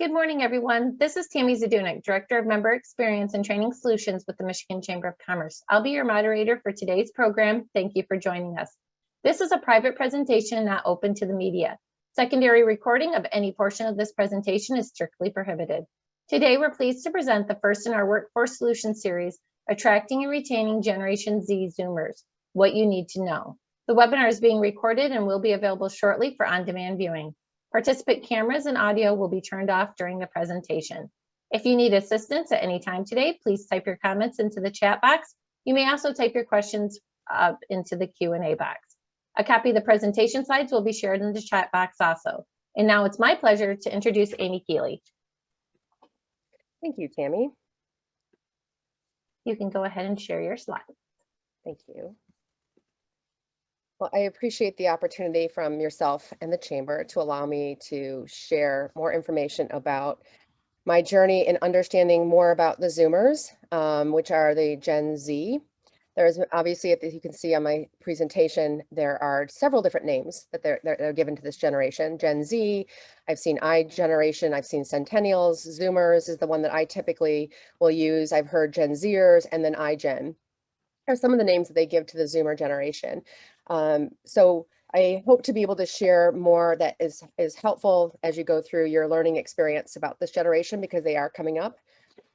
Good morning, everyone. This is Tammy Zadunik, Director of Member Experience and Training Solutions with the Michigan Chamber of Commerce. I'll be your moderator for today's program. Thank you for joining us. This is a private presentation not open to the media. Secondary recording of any portion of this presentation is strictly prohibited. Today, we're pleased to present the first in our Workforce Solutions series, Attracting and Retaining Generation Z Zoomers, What You Need to Know. The webinar is being recorded and will be available shortly for on-demand viewing. Participant cameras and audio will be turned off during the presentation. If you need assistance at any time today, please type your comments into the chat box. You may also type your questions into the Q&A box. A copy of the presentation slides will be shared in the chat box also. And now it's my pleasure to introduce Amy Keeley. Thank you, Tammy. You can go ahead and share your slides. Thank you. Well, I appreciate the opportunity from yourself and the Chamber to allow me to share more information about my journey in understanding more about the Zoomers, which are the Gen Z. There's obviously, as you can see on my presentation, there are several different names that they're given to this generation. Gen Z, I've seen I generation, I've seen Centennials, Zoomers is the one that I typically will use. I've heard Gen Zers and then iGen are some of the names that they give to the Zoomer generation. So I hope to be able to share more that is helpful as you go through your learning experience about this generation because they are coming up.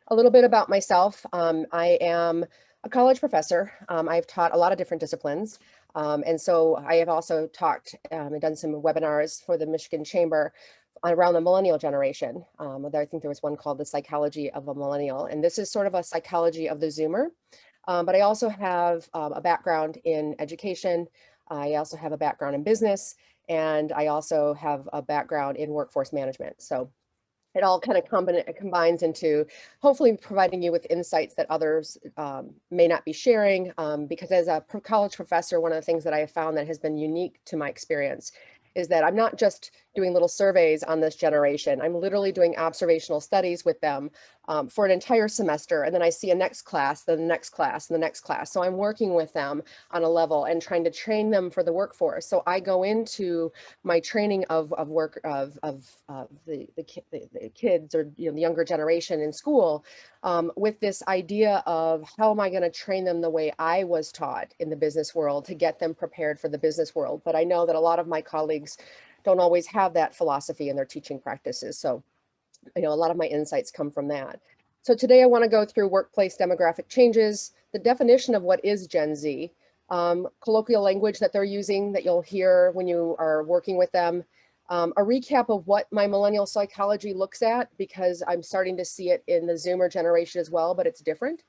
A little bit about myself. I am a college professor. I've taught a lot of different disciplines. And so I have also talked and done some webinars for the Michigan Chamber around the millennial generation. I think there was one called The Psychology of a Millennial. And this is sort of a psychology of the Zoomer. But I also have a background in education. I also have a background in business, and I also have a background in workforce management. So it all kind of combines into hopefully providing you with insights that others may not be sharing. Because as a college professor, one of the things that I have found that has been unique to my experience is that I'm not just doing little surveys on this generation. I'm literally doing observational studies with them for an entire semester. And then I see a next class, then the next class, and the next class. So I'm working with them on a level and trying to train them for the workforce. So I go into my training of the kids or the younger generation in school with this idea of how am I going to train them the way I was taught in the business world to get them prepared for the business world. But I know that a lot of my colleagues don't always have that philosophy in their teaching practices. So, a lot of my insights come from that. So today I want to go through workplace demographic changes, the definition of what is Gen Z, colloquial language that they're using that you'll hear when you are working with them, a recap of what my millennial psychology looks at, because I'm starting to see it in the Zoomer generation as well, but it's different.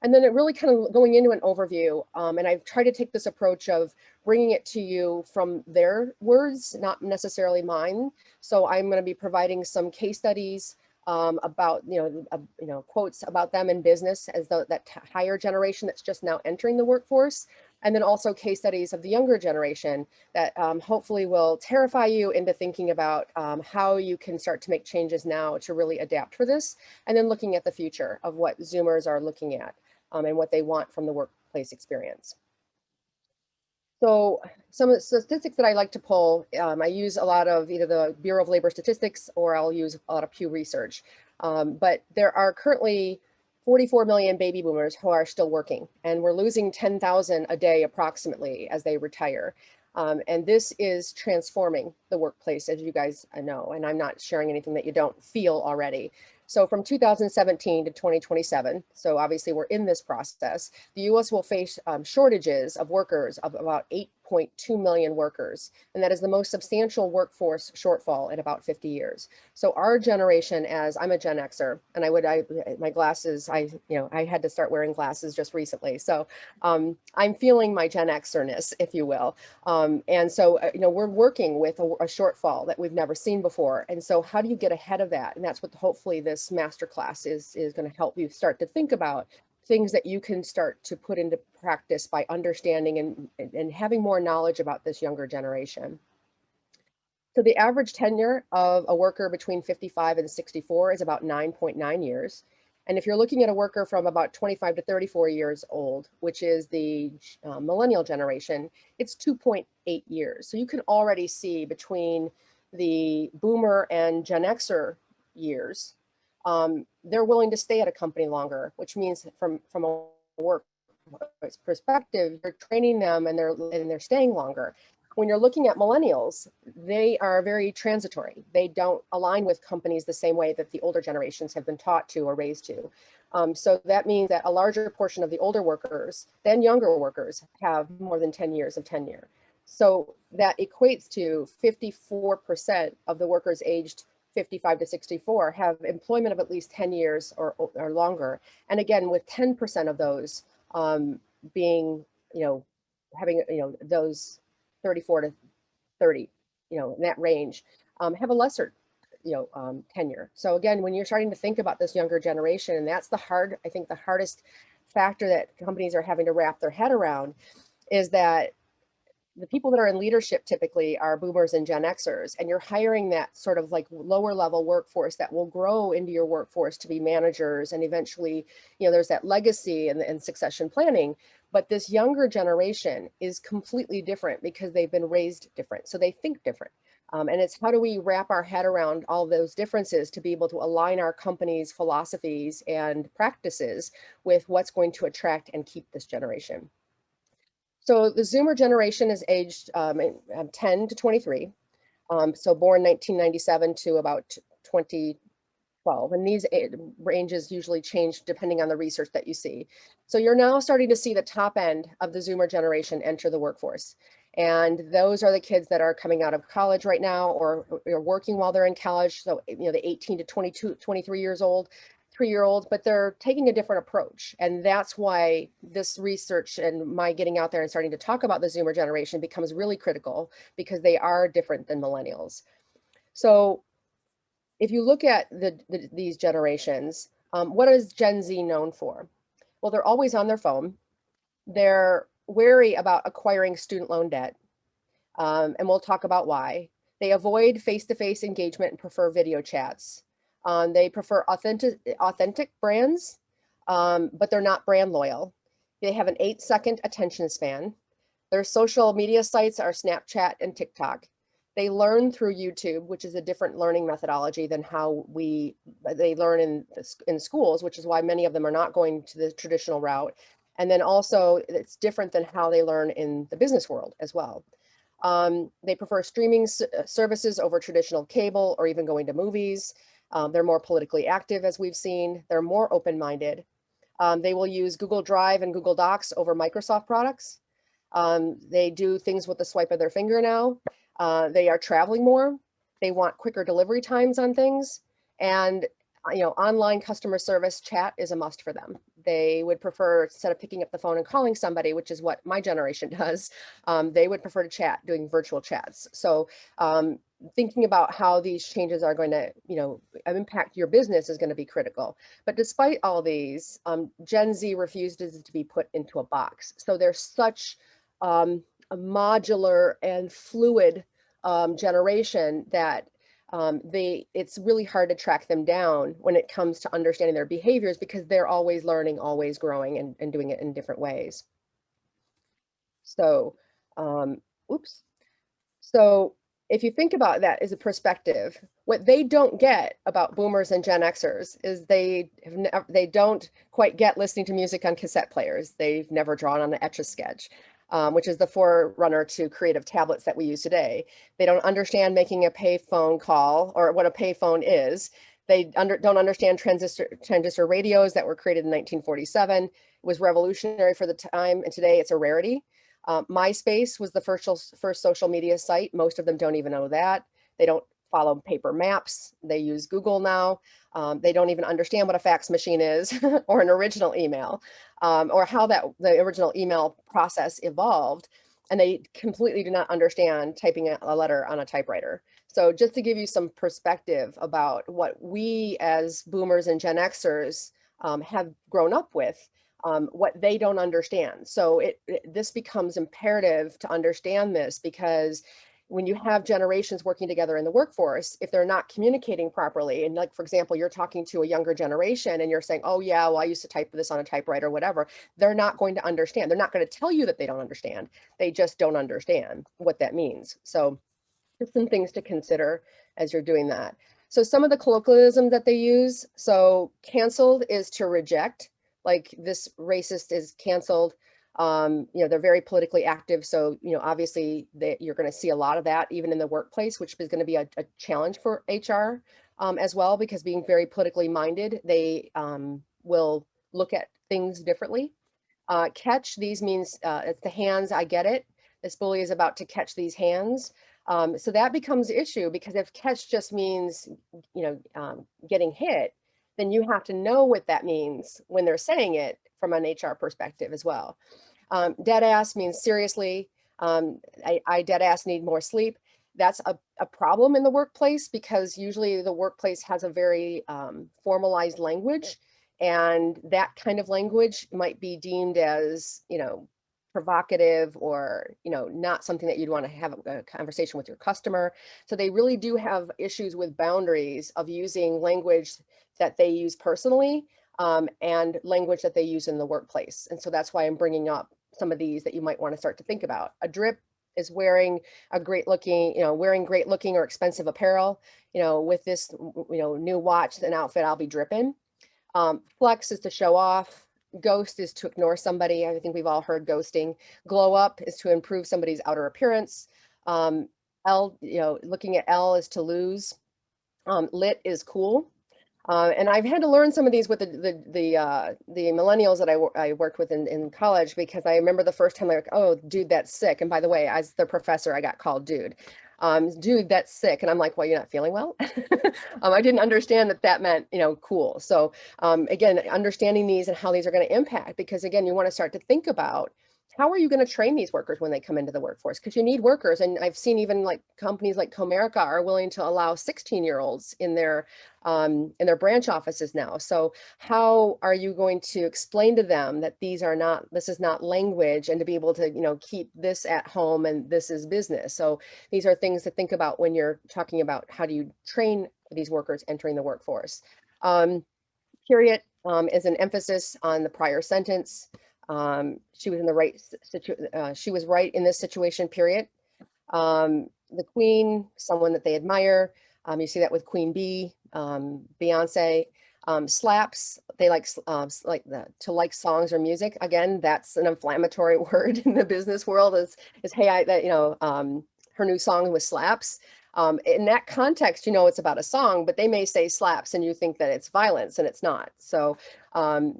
And then it really kind of going into an overview. And I've tried to take this approach of bringing it to you from their words, not necessarily mine. So I'm going to be providing some case studies about, quotes about them in business as that higher generation that's just now entering the workforce. And then also case studies of the younger generation that hopefully will terrify you into thinking about how you can start to make changes now to really adapt for this. And then looking at the future of what Zoomers are looking at. And what they want from the workplace experience. So some of the statistics that I like to pull, I use a lot of either the Bureau of Labor Statistics or I'll use a lot of Pew Research. But there are currently 44 million baby boomers who are still working, and we're losing 10,000 a day approximately as they retire. And this is transforming the workplace, as you guys know, and I'm not sharing anything that you don't feel already. So from 2017 to 2027, so obviously we're in this process, the US will face shortages of workers of about 8.2 million workers. And that is the most substantial workforce shortfall in about 50 years. So our generation, as I'm a Gen Xer, and my glasses, I had to start wearing glasses just recently. So I'm feeling my Gen Xerness, if you will. And so, we're working with a shortfall that we've never seen before. And so how do you get ahead of that? And that's what hopefully this masterclass is going to help you start to think about things that you can start to put into practice by understanding and having more knowledge about this younger generation. So the average tenure of a worker between 55 and 64 is about 9.9 years. And if you're looking at a worker from about 25 to 34 years old, which is the millennial generation, it's 2.8 years. So you can already see between the boomer and Gen Xer years, they're willing to stay at a company longer, which means from a work perspective, you're training them and they're staying longer. When you're looking at millennials, they are very transitory. They don't align with companies the same way that the older generations have been taught to or raised to. So that means that a larger portion of the older workers than younger workers have more than 10 years of tenure. So that equates to 54% of the workers aged 55 to 64 have employment of at least 10 years or longer. And again, with 10% of those being, having, those 34 to 30, in that range, have a lesser, tenure. So again, when you're starting to think about this younger generation, and that's I think the hardest factor that companies are having to wrap their head around, is that the people that are in leadership typically are boomers and Gen Xers, and you're hiring that sort of like lower level workforce that will grow into your workforce to be managers. And eventually, there's that legacy and succession planning. But this younger generation is completely different because they've been raised different. So they think different. And it's how do we wrap our head around all those differences to be able to align our company's philosophies and practices with what's going to attract and keep this generation. So the Zoomer generation is aged 10 to 23. So born 1997 to about 2012. And these ranges usually change depending on the research that you see. So you're now starting to see the top end of the Zoomer generation enter the workforce. And those are the kids that are coming out of college right now or working while they're in college. So, the 18 to 22, 23 years old. 3-year-olds, but they're taking a different approach. And that's why this research and my getting out there and starting to talk about the Zoomer generation becomes really critical, because they are different than millennials. So if you look at these generations, what is Gen Z known for? Well, they're always on their phone. They're wary about acquiring student loan debt. And we'll talk about why. They avoid face-to-face engagement and prefer video chats. They prefer authentic brands, but they're not brand loyal. They have an 8-second attention span. Their social media sites are Snapchat and TikTok. They learn through YouTube, which is a different learning methodology than how they learn in schools, which is why many of them are not going to the traditional route. And then also it's different than how they learn in the business world as well. They prefer streaming services over traditional cable or even going to movies. They're more politically active, as we've seen. They're more open-minded. They will use Google Drive and Google Docs over Microsoft products. They do things with the swipe of their finger now. They are traveling more. They want quicker delivery times on things. And online customer service chat is a must for them. They would prefer, instead of picking up the phone and calling somebody, which is what my generation does, they would prefer to chat, doing virtual chats. So thinking about how these changes are going to, impact your business is going to be critical. But despite all these, Gen Z refuses to be put into a box. So there's such a modular and fluid generation that it's really hard to track them down when it comes to understanding their behaviors, because they're always learning, always growing, and doing it in different ways. So, So if you think about that as a perspective, what they don't get about boomers and Gen Xers is they don't quite get listening to music on cassette players. They've never drawn on an Etch-a-Sketch. Which is the forerunner to creative tablets that we use today. They don't understand making a payphone call or what a payphone is. They don't understand transistor radios that were created in 1947. It was revolutionary for the time, and today it's a rarity. MySpace was the first social media site. Most of them don't even know that. They don't follow paper maps. They use Google now. They don't even understand what a fax machine is or an original email, or how the original email process evolved. And they completely do not understand typing a letter on a typewriter. So just to give you some perspective about what we as boomers and Gen Xers have grown up with, what they don't understand. So this becomes imperative to understand this, because when you have generations working together in the workforce, if they're not communicating properly, and like, for example, you're talking to a younger generation and you're saying, oh yeah, well, I used to type this on a typewriter or whatever, they're not going to understand. They're not going to tell you that they don't understand. They just don't understand what that means. So just some things to consider as you're doing that. So some of the colloquialisms that they use, so canceled is to reject, like this racist is canceled. They're very politically active. So, obviously you're going to see a lot of that even in the workplace, which is going to be a challenge for HR as well, because being very politically minded, they will look at things differently. Catch, these means it's the hands, I get it. This bully is about to catch these hands. So that becomes the issue, because if catch just means, getting hit, then you have to know what that means when they're saying it from an HR perspective as well. Dead ass means seriously. I dead ass need more sleep. That's a problem in the workplace, because usually the workplace has a very formalized language, and that kind of language might be deemed as, provocative, or, not something that you'd want to have a conversation with your customer. So they really do have issues with boundaries of using language that they use personally, and language that they use in the workplace. And so that's why I'm bringing up some of these that you might want to start to think about. A drip is wearing great looking or expensive apparel. With this, new watch and outfit, I'll be dripping. Flex is to show off. Ghost is to ignore somebody. I think we've all heard ghosting. Glow up is to improve somebody's outer appearance. L, looking at L is to lose. Lit is cool. And I've had to learn some of these with the millennials that I worked with in college, because I remember the first time they're like, "Oh, dude, that's sick." And by the way, as the professor, I got called dude. Dude, that's sick. And I'm like, "Well, you're not feeling well." I didn't understand that meant, cool. So again, understanding these and how these are going to impact, because again, you want to start to think about, how are you going to train these workers when they come into the workforce? Because you need workers. And I've seen even like companies like Comerica are willing to allow 16-year-olds in their branch offices now. So how are you going to explain to them that this is not language, and to be able to, keep this at home and this is business? So these are things to think about when you're talking about how do you train these workers entering the workforce. Period is an emphasis on the prior sentence. She was in the right she was right in this situation, period. The queen, someone that they admire. You see that with Queen Bee, Beyonce. Slaps, they like to like songs or music. Again, that's an inflammatory word in the business world. Is hey, her new song was slaps. In that context, it's about a song, but they may say slaps and you think that it's violence, and it's not. So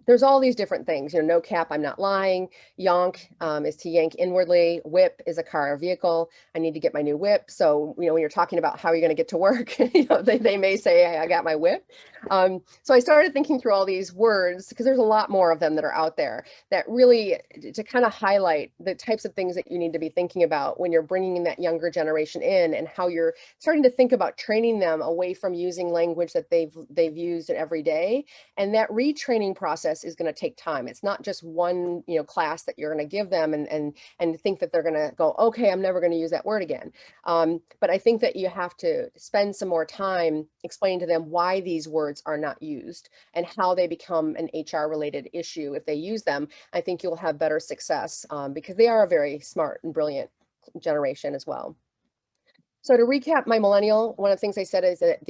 there's all these different things. No cap, I'm not lying. Yonk is to yank inwardly. Whip is a car or vehicle. I need to get my new whip. So when you're talking about how you're going to get to work, they may say, hey, I got my whip. So I started thinking through all these words, because there's a lot more of them that are out there, that really to kind of highlight the types of things that you need to be thinking about when you're bringing in that younger generation in, and how you're starting to think about training them away from using language that they've used every day. And that retraining process is going to take time. It's not just one class that you're going to give them and think that they're going to go, okay, I'm never going to use that word again. But I think that you have to spend some more time explaining to them why these words are not used, and how they become an HR related issue if they use them. I think you'll have better success, because they are a very smart and brilliant generation as well. So to recap my millennial, one of the things I said is that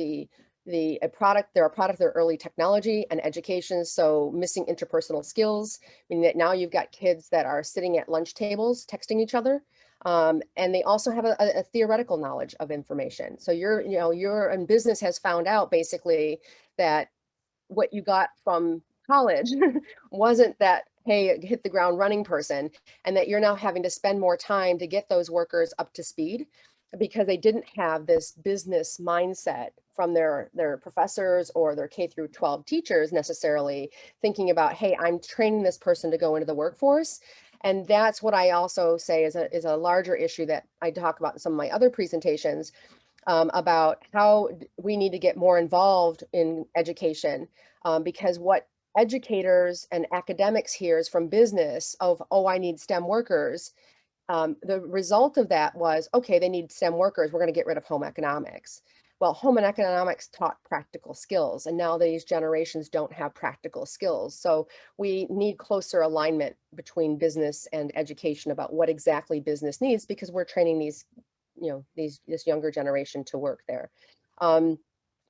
they're a product of their early technology and education. So missing interpersonal skills, meaning that now you've got kids that are sitting at lunch tables texting each other. And they also have a theoretical knowledge of information. So you're in business has found out basically that what you got from college wasn't that, hey, hit the ground running person, and that you're now having to spend more time to get those workers up to speed, because they didn't have this business mindset from their professors or their K through 12 teachers necessarily thinking about, hey, I'm training this person to go into the workforce. And that's what I also say is a larger issue that I talk about in some of my other presentations, about how we need to get more involved in education, because what educators and academics hears from business of, oh, I need STEM workers. The result of that was, okay, they need STEM workers. We're going to get rid of home economics. Well, home and economics taught practical skills, and now these generations don't have practical skills. So we need closer alignment between business and education about what exactly business needs, because we're training this younger generation to work there.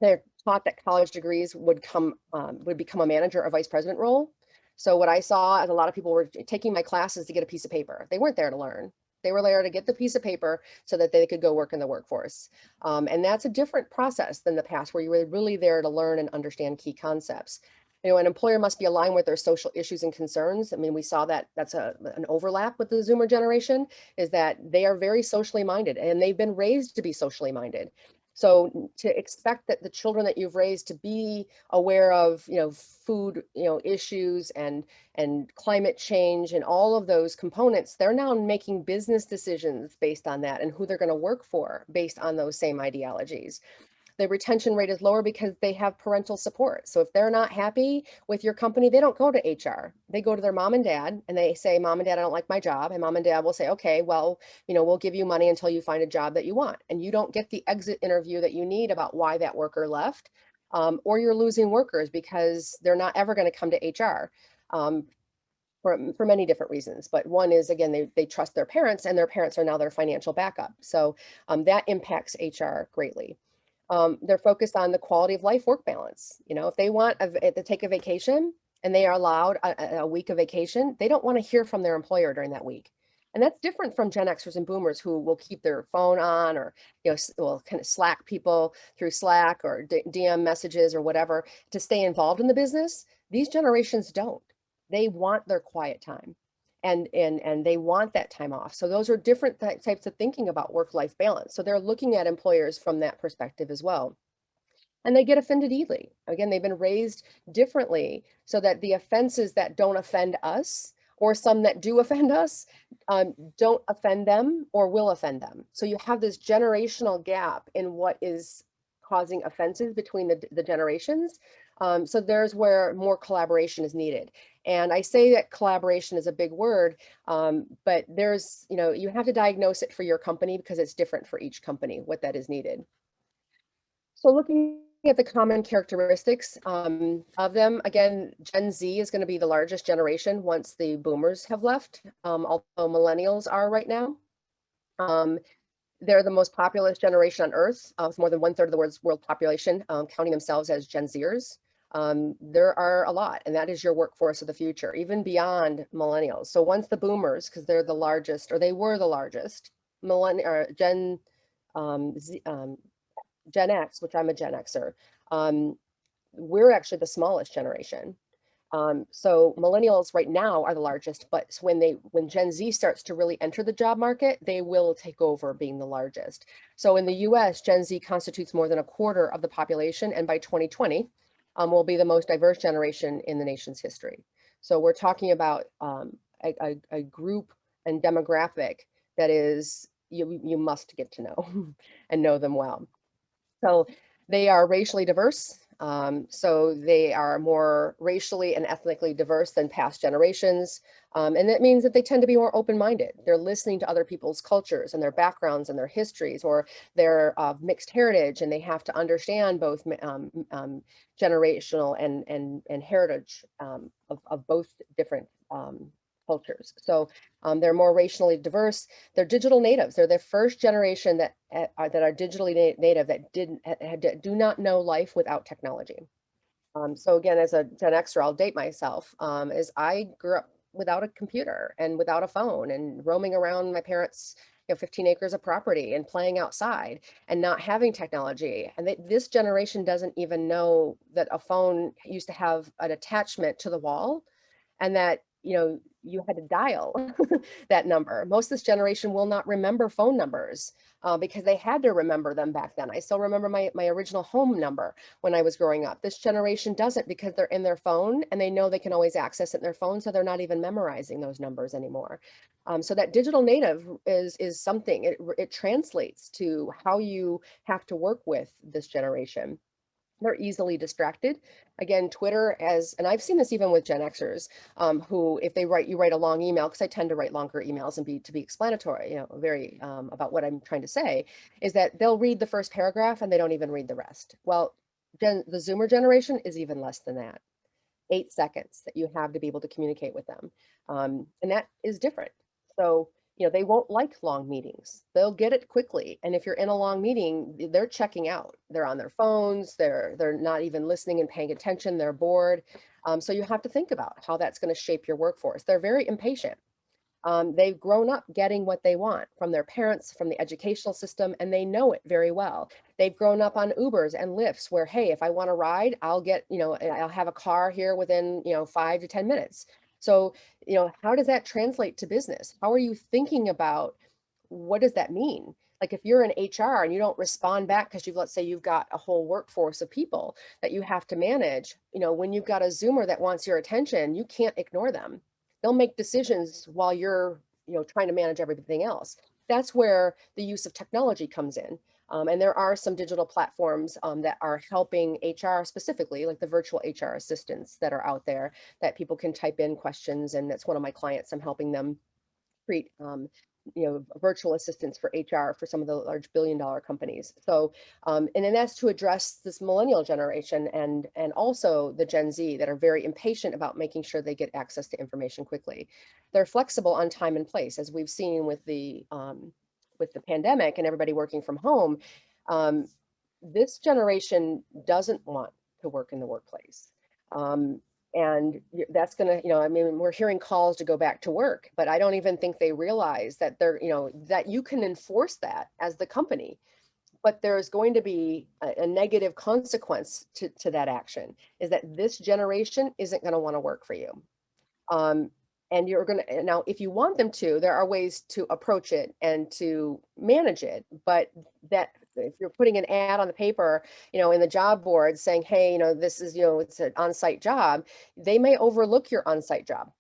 they're taught that college degrees would become a manager or vice president role. So what I saw is a lot of people were taking my classes to get a piece of paper. They weren't there to learn. They were there to get the piece of paper so that they could go work in the workforce. And that's a different process than the past, where you were really there to learn and understand key concepts. You know, an employer must be aligned with their social issues and concerns. I mean, we saw that that's an overlap with the Zoomer generation, is that they are very socially minded and they've been raised to be socially minded. So to expect that the children that you've raised to be aware of, you know, food, you know, issues and climate change and all of those components, they're now making business decisions based on that and who they're going to work for based on those same ideologies. The retention rate is lower because they have parental support. So if they're not happy with your company, they don't go to HR. They go to their mom and dad and they say, Mom and Dad, I don't like my job. And mom and dad will say, okay, well, you know, we'll give you money until you find a job that you want. And you don't get the exit interview that you need about why that worker left. Or you're losing workers because they're not ever going to come to HR. For many different reasons. But one is, again, they trust their parents and their parents are now their financial backup. So that impacts HR greatly. They're focused on the quality of life work balance. You know, if they want to take a vacation and they are allowed a week of vacation, they don't want to hear from their employer during that week. And that's different from Gen Xers and Boomers who will keep their phone on, or, you know, will kind of Slack people through Slack or DM messages or whatever to stay involved in the business. These generations don't. They want their quiet time. And they want that time off. So those are different types of thinking about work-life balance. So they're looking at employers from that perspective as well. And they get offended easily. Again, they've been raised differently so that the offenses that don't offend us, or some that do offend us, don't offend them or will offend them. So you have this generational gap in what is causing offenses between the generations. So there's where more collaboration is needed. And I say that collaboration is a big word, but there's, you know, you have to diagnose it for your company because it's different for each company, what that is needed. So looking at the common characteristics of them, again, Gen Z is going to be the largest generation once the boomers have left, although millennials are right now. They're the most populous generation on Earth, with more than 1/3 of the world population, counting themselves as Gen Zers. There are a lot, and that is your workforce of the future, even beyond millennials. So once the boomers, because they're the largest, or they were the largest, Gen X, which I'm a Gen Xer, we're actually the smallest generation. So millennials right now are the largest, but when Gen Z starts to really enter the job market, they will take over being the largest. So in the US, Gen Z constitutes more than 1/4 of the population, and by 2020, will be the most diverse generation in the nation's history. So we're talking about a group and demographic that is, you must get to know and know them well. So they are racially diverse. So they are more racially and ethnically diverse than past generations. And that means that they tend to be more open-minded. They're listening to other people's cultures and their backgrounds and their histories, or their mixed heritage, and they have to understand both generational and heritage of both different cultures. So they're more racially diverse. They're digital natives. They're the first generation that are digitally native, that do not know life without technology. So again, as a Gen Xer, I'll date myself, as I grew up without a computer and without a phone and roaming around my parents' 15 acres of property and playing outside and not having technology. And this generation doesn't even know that a phone used to have an attachment to the wall, and that, you had to dial that number. Most of this generation will not remember phone numbers because they had to remember them back then. I still remember my original home number when I was growing up. This generation doesn't, because they're in their phone and they know they can always access it in their phone, so they're not even memorizing those numbers anymore. So that digital native is something, it translates to how you have to work with this generation. They're easily distracted. Again, Twitter and I've seen this even with Gen Xers, who, if you write a long email, because I tend to write longer emails and to be explanatory, very about what I'm trying to say, is that they'll read the first paragraph and they don't even read the rest. Well, the Zoomer generation is even less than that. 8 seconds that you have to be able to communicate with them. And that is different. So, they won't like long meetings. They'll get it quickly. And if you're in a long meeting, they're checking out. They're on their phones. They're not even listening and paying attention. They're bored. So you have to think about how that's going to shape your workforce. They're very impatient. They've grown up getting what they want from their parents, from the educational system, and they know it very well. They've grown up on Ubers and Lyfts where, hey, if I want to ride, I'll get, I'll have a car here within, 5 to 10 minutes. So, how does that translate to business? How are you thinking about what does that mean? Like if you're in HR and you don't respond back because let's say you've got a whole workforce of people that you have to manage, when you've got a Zoomer that wants your attention, you can't ignore them. They'll make decisions while you're, trying to manage everything else. That's where the use of technology comes in. And there are some digital platforms that are helping HR specifically, like the virtual HR assistants that are out there that people can type in questions. And that's one of my clients. I'm helping them create virtual assistants for HR for some of the large billion-dollar companies. So, and then that's to address this millennial generation and also the Gen Z that are very impatient about making sure they get access to information quickly. They're flexible on time and place, as we've seen with the pandemic and everybody working from home. This generation doesn't want to work in the workplace. And that's going to, I mean, we're hearing calls to go back to work, but I don't even think they realize that that you can enforce that as the company, but there's going to be a negative consequence to that action, is that this generation isn't going to want to work for you. And you're going to, now, if you want them to, there are ways to approach it and to manage it, but that if you're putting an ad on the paper, in the job board saying, hey, this is, it's an on-site job, they may overlook your on-site job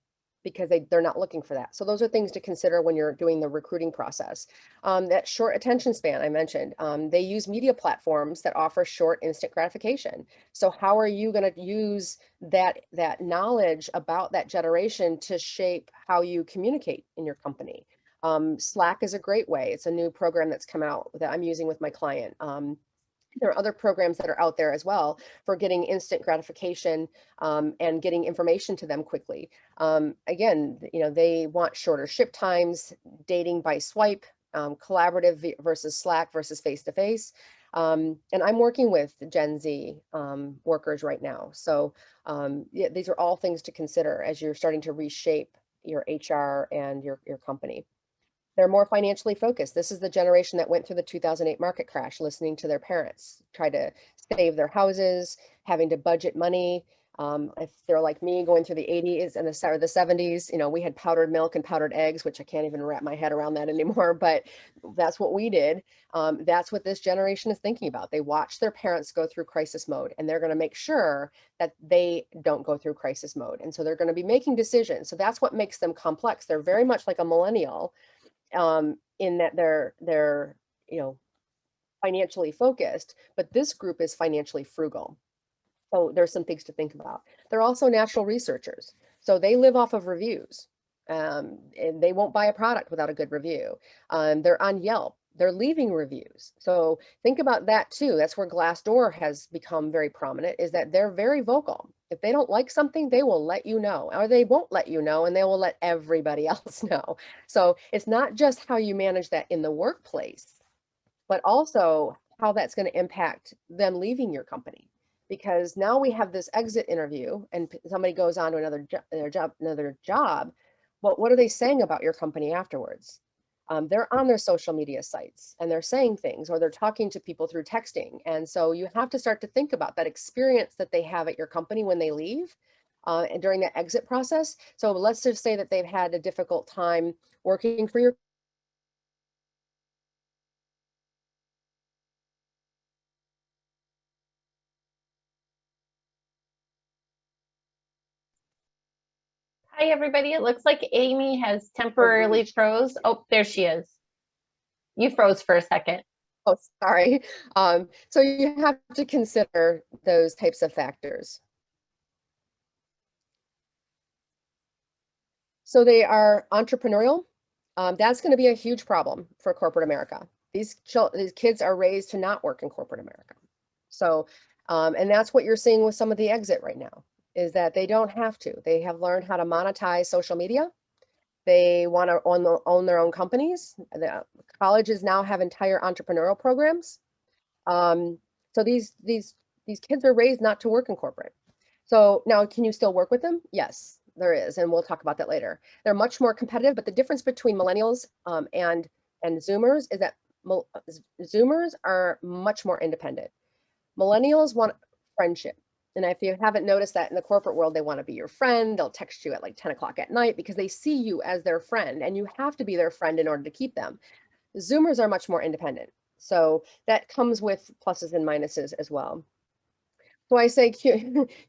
because they're not looking for that. So those are things to consider when you're doing the recruiting process. That short attention span I mentioned, they use media platforms that offer short instant gratification. So how are you going to use that knowledge about that generation to shape how you communicate in your company? Slack is a great way. It's a new program that's come out that I'm using with my client. There are other programs that are out there as well for getting instant gratification and getting information to them quickly. Again, they want shorter ship times, dating by swipe, collaborative versus Slack versus face-to-face. And I'm working with Gen Z workers right now. So yeah, these are all things to consider as you're starting to reshape your HR and your company. They're more financially focused. This is the generation that went through the 2008 market crash, listening to their parents, try to save their houses, having to budget money. If they're like me, going through the 80s and the 70s, we had powdered milk and powdered eggs, which I can't even wrap my head around that anymore, but that's what we did. That's what this generation is thinking about. They watch their parents go through crisis mode, and they're going to make sure that they don't go through crisis mode. And so they're going to be making decisions. So that's what makes them complex. They're very much like a millennial, in that they're financially focused, but this group is financially frugal. So there's some things to think about. They're also natural researchers, so they live off of reviews, and they won't buy a product without a good review. They're on Yelp. They're leaving reviews. So think about that too. That's where Glassdoor has become very prominent, is that they're very vocal. If they don't like something, they will let you know, or they won't let you know, and they will let everybody else know. So it's not just how you manage that in the workplace, but also how that's going to impact them leaving your company. Because now we have this exit interview and somebody goes on to another job. But what are they saying about your company afterwards? They're on their social media sites and they're saying things, or they're talking to people through texting. And so you have to start to think about that experience that they have at your company when they leave and during that exit process. So let's just say that they've had a difficult time working for your Hi, everybody. It looks like Amy has temporarily froze. Oh, there she is. You froze for a second. Oh, sorry. So you have to consider those types of factors. So they are entrepreneurial. That's going to be a huge problem for corporate America. These kids are raised to not work in corporate America. So, and that's what you're seeing with some of the exit right now, is that they don't have to. They have learned how to monetize social media. They want to own their own companies. The colleges now have entire entrepreneurial programs. So these kids are raised not to work in corporate. So now, can you still work with them? Yes, there is, and we'll talk about that later. They're much more competitive, but the difference between millennials and Zoomers is that Zoomers are much more independent. Millennials want friendship. And if you haven't noticed that in the corporate world, they want to be your friend. They'll text you at like 10 o'clock at night because they see you as their friend, and you have to be their friend in order to keep them. Zoomers are much more independent. So that comes with pluses and minuses as well. So I say,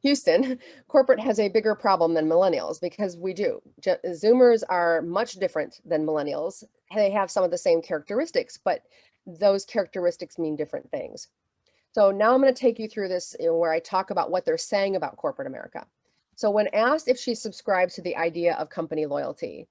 Houston, corporate has a bigger problem than millennials because we do. Zoomers are much different than millennials. They have some of the same characteristics, but those characteristics mean different things. So now I'm going to take you through this where I talk about what they're saying about corporate America. So when asked if she subscribes to the idea of company loyalty,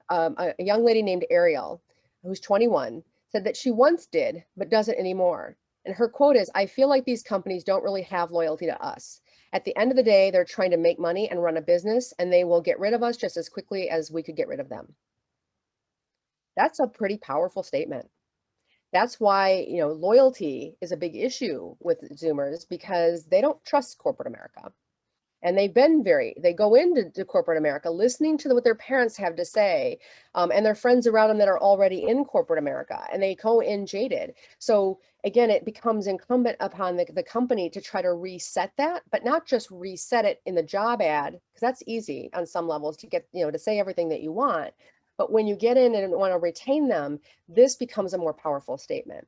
a young lady named Ariel, who's 21, said that she once did, but doesn't anymore. And her quote is, "I feel like these companies don't really have loyalty to us. At the end of the day, they're trying to make money and run a business, and they will get rid of us just as quickly as we could get rid of them." That's a pretty powerful statement. That's why, loyalty is a big issue with Zoomers because they don't trust corporate America. And they go into corporate America listening to what their parents have to say, and their friends around them that are already in corporate America, and they go in jaded. So again, it becomes incumbent upon the company to try to reset that, but not just reset it in the job ad, because that's easy on some levels to get, to say everything that you want. But when you get in and want to retain them, this becomes a more powerful statement.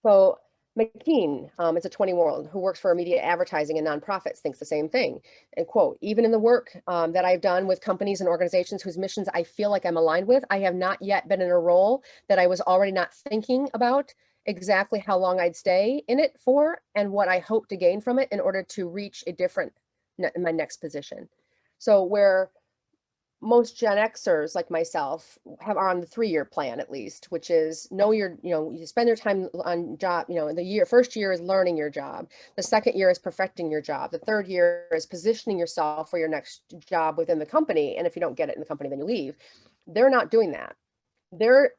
So McKean, it's a 20-year-old who works for media advertising and nonprofits, thinks the same thing. And quote, "Even in the work that I've done with companies and organizations whose missions I feel like I'm aligned with, I have not yet been in a role that I was already not thinking about exactly how long I'd stay in it for and what I hope to gain from it in order to reach my next position." So where most Gen Xers like myself are on the 3-year plan at least, which is you spend your time on job, first year is learning your job. The second year is perfecting your job. The third year is positioning yourself for your next job within the company. And if you don't get it in the company, then you leave. They're not doing that. They're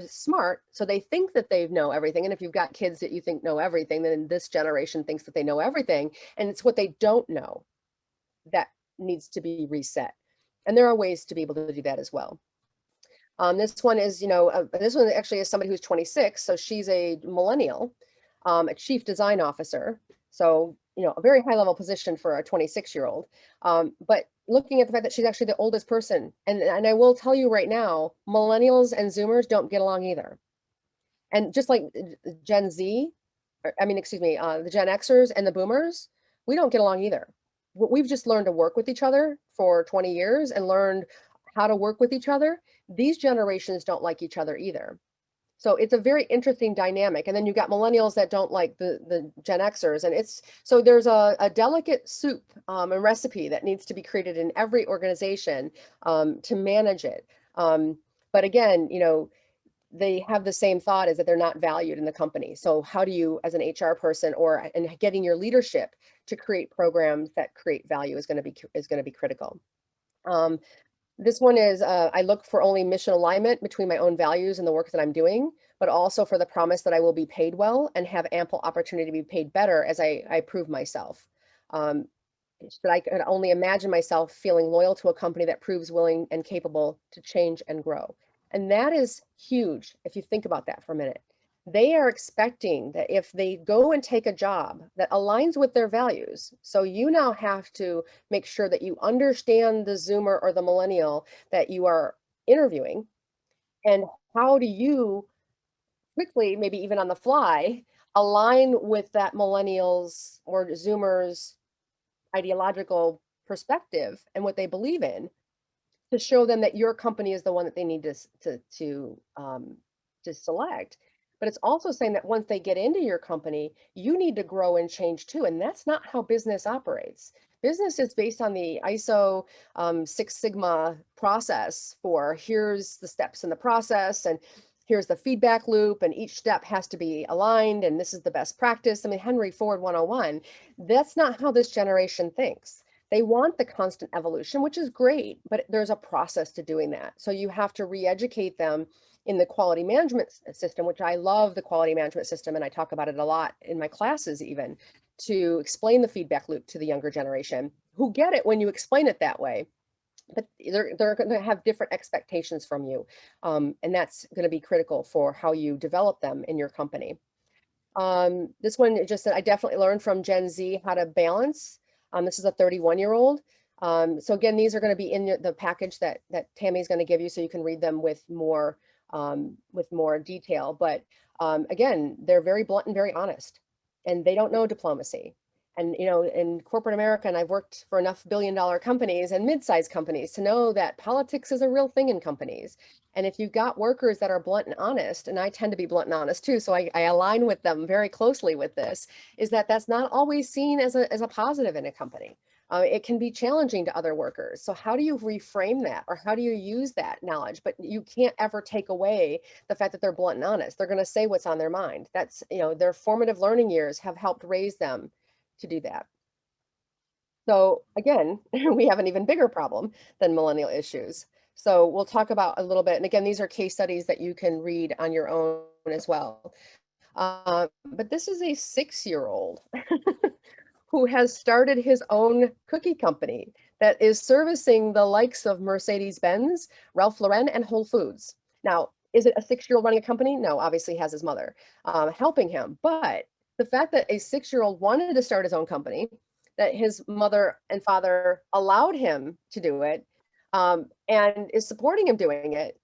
smart, so they think that they know everything. And if you've got kids that you think know everything, then this generation thinks that they know everything. And it's what they don't know that needs to be reset. And there are ways to be able to do that as well. This one actually is somebody who's 26. So she's a millennial, a chief design officer. So, a very high level position for a 26-year-old. But looking at the fact that she's actually the oldest person. And I will tell you right now, millennials and Zoomers don't get along either. And just like Gen Z, the Gen Xers and the Boomers, we don't get along either. We've just learned to work with each other for 20 years and learned how to work with each other. These generations don't like each other either. So it's a very interesting dynamic. And then you've got millennials that don't like the Gen Xers. And so there's a delicate soup and recipe that needs to be created in every organization to manage it. But again, they have the same thought is that they're not valued in the company. So how do you, as an HR person and getting your leadership to create programs that create value is going to be critical. This one is, I look for only mission alignment between my own values and the work that I'm doing, but also for the promise that I will be paid well and have ample opportunity to be paid better as I prove myself. But I can only imagine myself feeling loyal to a company that proves willing and capable to change and grow. And that is huge if you think about that for a minute. They are expecting that if they go and take a job that aligns with their values, so you now have to make sure that you understand the Zoomer or the millennial that you are interviewing, and how do you quickly, maybe even on the fly, align with that millennials or Zoomers ideological perspective and what they believe in, to show them that your company is the one that they need to select. But it's also saying that once they get into your company, you need to grow and change too. And that's not how business operates. Business is based on the ISO 6 Sigma process for here's the steps in the process and here's the feedback loop, and each step has to be aligned, and this is the best practice. I mean, Henry Ford 101, that's not how this generation thinks. They want the constant evolution, which is great, but there's a process to doing that. So you have to re-educate them in the quality management system, which I love the quality management system, and I talk about it a lot in my classes even, to explain the feedback loop to the younger generation who get it when you explain it that way. But they're going to have different expectations from you. And that's going to be critical for how you develop them in your company. This one just said, I definitely learned from Gen Z how to balance. This is a 31-year-old. So again, these are going to be in the package that Tammy's going to give you, so you can read them with more detail. But again, they're very blunt and very honest, and they don't know diplomacy. And in corporate America, and I've worked for enough billion-dollar companies and mid-sized companies to know that politics is a real thing in companies. And if you've got workers that are blunt and honest, and I tend to be blunt and honest too, so I align with them very closely with this, is that that's not always seen as a positive in a company. It can be challenging to other workers. So how do you reframe that, or how do you use that knowledge? But you can't ever take away the fact that they're blunt and honest. They're going to say what's on their mind. That's, their formative learning years have helped raise them to do that. So again, we have an even bigger problem than millennial issues. So we'll talk about a little bit, and again, these are case studies that you can read on your own as well. But this is a 6-year-old who has started his own cookie company that is servicing the likes of Mercedes-Benz, Ralph Lauren, and Whole Foods. Now, is it a 6-year-old running a company? No, obviously he has his mother helping him. But the fact that a 6-year-old wanted to start his own company, that his mother and father allowed him to do it, and is supporting him doing it,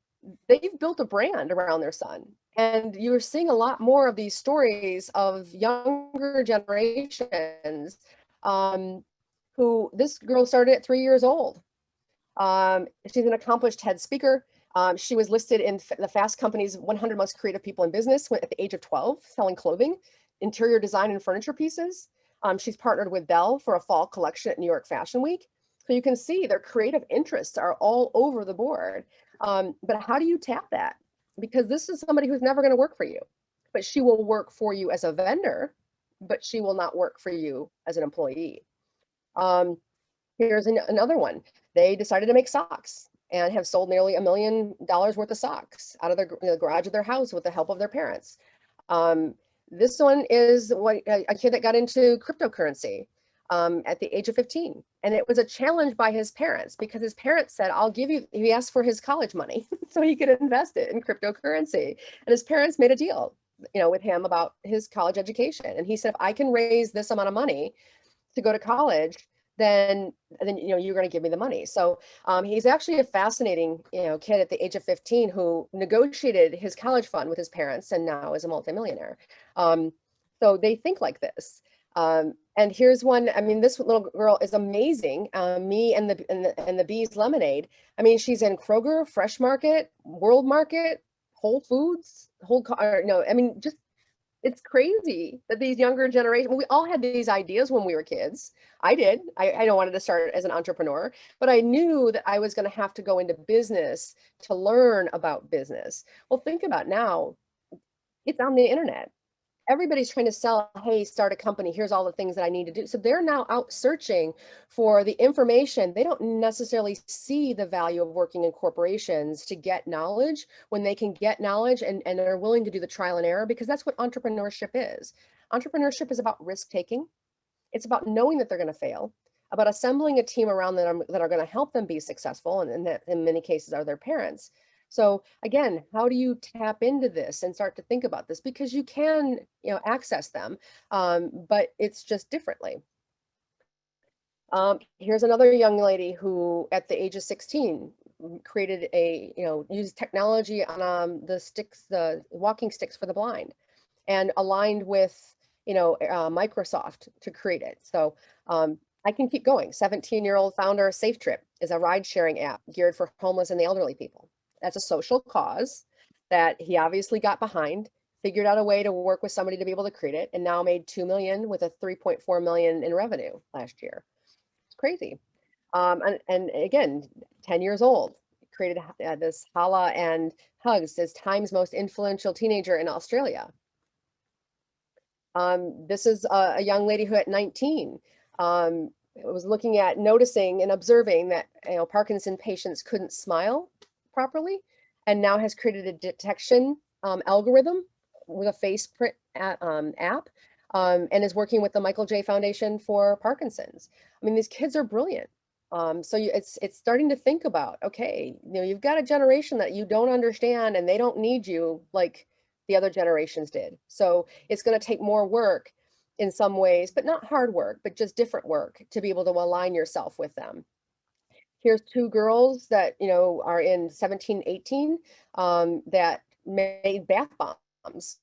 they've built a brand around their son. And you're seeing a lot more of these stories of younger generations who, this girl started at 3 years old. She's an accomplished TED speaker. She was listed in the Fast Company's 100 Most Creative People in Business at the age of 12, selling clothing, interior design, and furniture pieces. She's partnered with Bell for a fall collection at New York Fashion Week. So you can see their creative interests are all over the board. But how do you tap that? Because this is somebody who's never going to work for you, but she will work for you as a vendor, but she will not work for you as an employee. Here's another one. They decided to make socks and have sold nearly $1 million worth of socks out of the garage of their house with the help of their parents. This one is a kid that got into cryptocurrency at the age of 15. And it was a challenge by his parents, because his parents said, I'll give you, he asked for his college money so he could invest it in cryptocurrency. And his parents made a deal, with him about his college education. And he said, if I can raise this amount of money to go to college, then you're going to give me the money. So he's actually a fascinating kid at the age of 15 who negotiated his college fund with his parents and now is a multimillionaire. So they think like this. And here's one. I mean, this little girl is amazing. Me and the Bees Lemonade. I mean, she's in Kroger, Fresh Market, World Market, Whole Foods, just, it's crazy that these younger generations, we all had these ideas when we were kids. I did. I don't wanted to start as an entrepreneur, but I knew that I was going to have to go into business to learn about business. Well, think about now, it's on the internet. Everybody's trying to sell, hey, start a company. Here's all the things that I need to do. So they're now out searching for the information. They don't necessarily see the value of working in corporations to get knowledge when they can get knowledge and are willing to do the trial and error, because that's what entrepreneurship is. Entrepreneurship is about risk taking. It's about knowing that they're going to fail, about assembling a team around them that are going to help them be successful, and that in many cases are their parents. So again, how do you tap into this and start to think about this? Because you can, access them, but it's just differently. Here's another young lady who, at the age of 16, created used technology on the walking sticks for the blind, and aligned with, Microsoft to create it. So I can keep going. 17-year-old founder of Safe Trip is a ride-sharing app geared for homeless and the elderly people. That's a social cause that he obviously got behind, figured out a way to work with somebody to be able to create it, and now made $2 million with a $3.4 million in revenue last year. It's crazy. And again, 10 years old, created this Hala and Hugs as Time's most influential teenager in Australia. This is a young lady who at 19 was looking at noticing and observing that, Parkinson patients couldn't smile properly, and now has created a detection algorithm with a face print app, and is working with the Michael J. Foundation for Parkinson's. I mean, these kids are brilliant. So it's starting to think about, okay, you've got a generation that you don't understand and they don't need you like the other generations did. So it's going to take more work in some ways, but not hard work, but just different work to be able to align yourself with them. Here's two girls that, are in 17, 18, that made bath bombs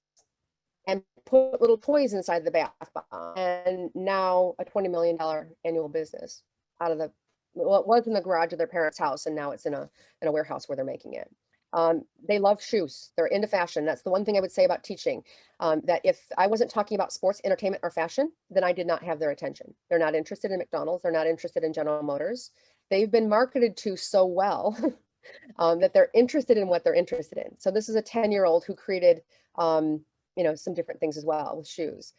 and put little toys inside the bath bomb. And now a $20 million annual business out of well, it was in the garage of their parents' house, and now it's in a warehouse where they're making it. They love shoes. They're into fashion. That's the one thing I would say about teaching, that if I wasn't talking about sports, entertainment, or fashion, then I did not have their attention. They're not interested in McDonald's. They're not interested in General Motors. They've been marketed to so well that they're interested in what they're interested in. So this is a 10-year-old who created, some different things as well with shoes.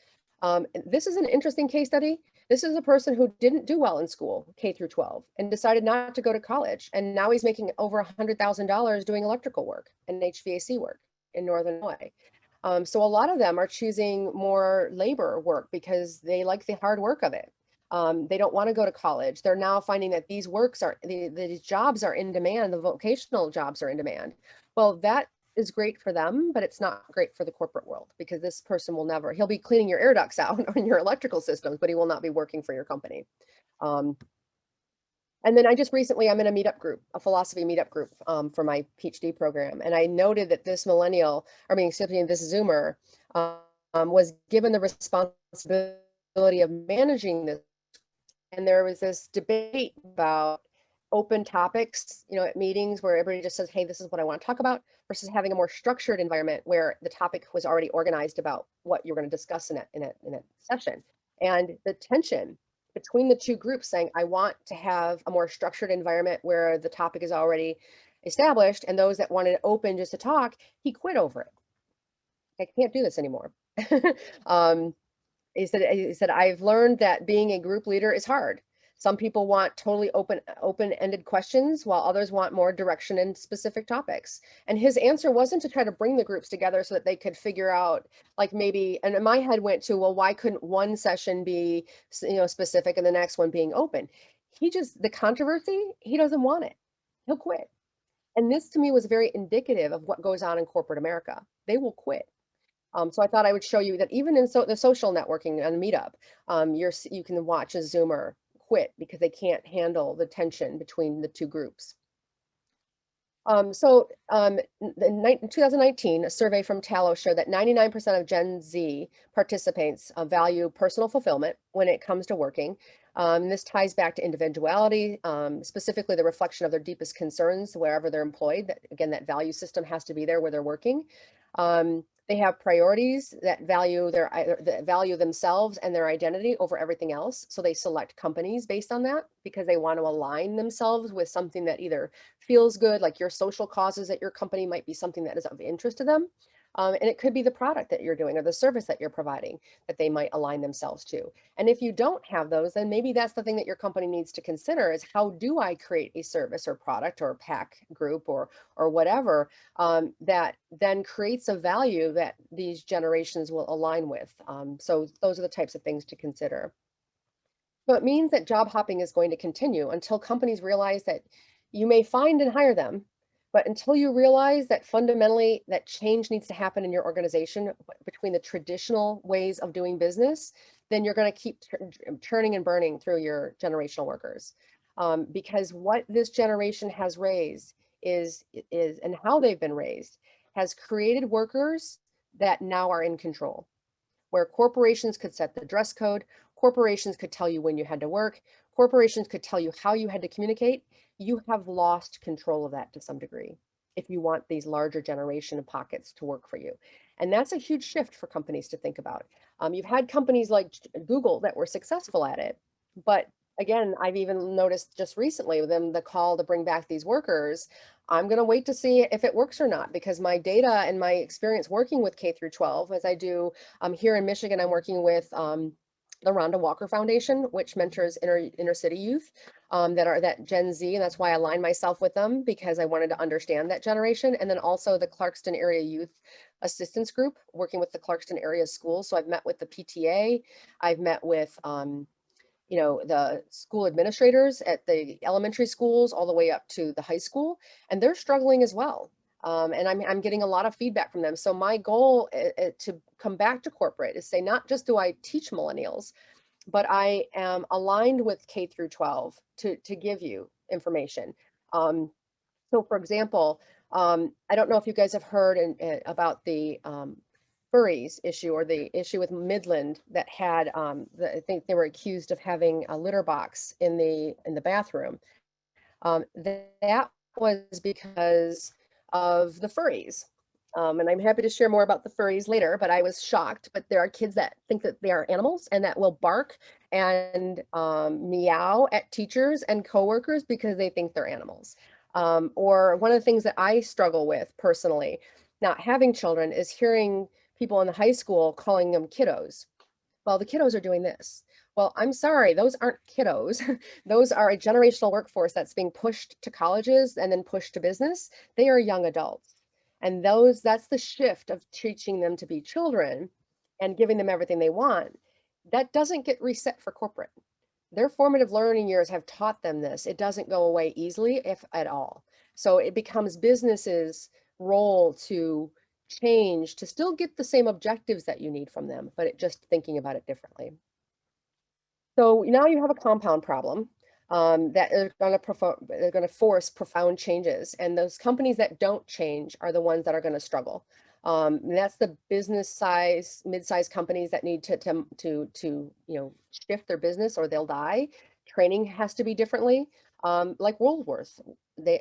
This is an interesting case study. This is a person who didn't do well in school, K through 12, and decided not to go to college. And now he's making over $100,000 doing electrical work and HVAC work in Northern Illinois. So a lot of them are choosing more labor work because they like the hard work of it. They don't want to go to college. They're now finding that these jobs are in demand. The vocational jobs are in demand. Well, that is great for them, but it's not great for the corporate world, because this person he'll be cleaning your air ducts out on your electrical systems, but he will not be working for your company. And then I'm in a meetup group, a philosophy meetup group, for my PhD program. And I noted that this this Zoomer, was given the responsibility of managing this. And there was this debate about open topics, at meetings where everybody just says, hey, this is what I want to talk about, versus having a more structured environment where the topic was already organized about what you're going to discuss in a session. And the tension between the two groups saying, I want to have a more structured environment where the topic is already established, and those that wanted open just to talk, he quit over it. I can't do this anymore. He said, I've learned that being a group leader is hard. Some people want totally open-ended questions, while others want more direction in specific topics. And his answer wasn't to try to bring the groups together so that they could figure out, like, maybe, and my head went to, well, why couldn't one session be, specific and the next one being open? The controversy, he doesn't want it. He'll quit. And this to me was very indicative of what goes on in corporate America. They will quit. So I thought I would show you that even in the social networking and Meetup, you can watch a Zoomer quit because they can't handle the tension between the two groups. In 2019, a survey from Tallo showed that 99% of Gen Z participants value personal fulfillment when it comes to working. This ties back to individuality, specifically the reflection of their deepest concerns wherever they're employed. That value system has to be there where they're working. They have priorities that value themselves and their identity over everything else. So they select companies based on that because they want to align themselves with something that either feels good, like your social causes at your company might be something that is of interest to them. And it could be the product that you're doing or the service that you're providing that they might align themselves to. And if you don't have those, then maybe that's the thing that your company needs to consider is, how do I create a service or product or pack group or whatever that then creates a value that these generations will align with. So those are the types of things to consider. So it means that job hopping is going to continue until companies realize that you may find and hire them, but until you realize that fundamentally that change needs to happen in your organization between the traditional ways of doing business, then you're going to keep churning and burning through your generational workers. Because what this generation has raised is and how they've been raised has created workers that now are in control, where corporations could set the dress code, corporations could tell you when you had to work, corporations could tell you how you had to communicate. You have lost control of that to some degree if you want these larger generation of pockets to work for you. And that's a huge shift for companies to think about. You've had companies like Google that were successful at it, but again, I've even noticed just recently with them, the call to bring back these workers, I'm going to wait to see if it works or not, because my data and my experience working with K through 12, as I do here in Michigan, I'm working with the Rhonda Walker Foundation, which mentors inner city youth that Gen Z, and that's why I aligned myself with them, because I wanted to understand that generation. And then also the Clarkston Area Youth Assistance Group, working with the Clarkston area schools. So I've met with the PTA, I've met with the school administrators at the elementary schools all the way up to the high school, and they're struggling as well. And I'm getting a lot of feedback from them. So my goal to come back to corporate is say, not just do I teach millennials, but I am aligned with K through 12 to give you information. So for example, I don't know if you guys have heard about the furries issue, or the issue with Midland that had, I think they were accused of having a litter box in the bathroom. That was because of the furries. And I'm happy to share more about the furries later, but I was shocked. But there are kids that think that they are animals and that will bark and meow at teachers and coworkers because they think they're animals. Or one of the things that I struggle with personally, not having children, is hearing people in the high school calling them kiddos. Well, the kiddos are doing this. Well, I'm sorry, those aren't kiddos. Those are a generational workforce that's being pushed to colleges and then pushed to business. They are young adults. And that's the shift of teaching them to be children and giving them everything they want. That doesn't get reset for corporate. Their formative learning years have taught them this. It doesn't go away easily, if at all. So it becomes businesses' role to change to still get the same objectives that you need from them, but just thinking about it differently. So now you have a compound problem that are going to force profound changes, and those companies that don't change are the ones that are going to struggle. And that's the business size, mid-sized companies that need to shift their business or they'll die. Training has to be differently. Like Woolworths, they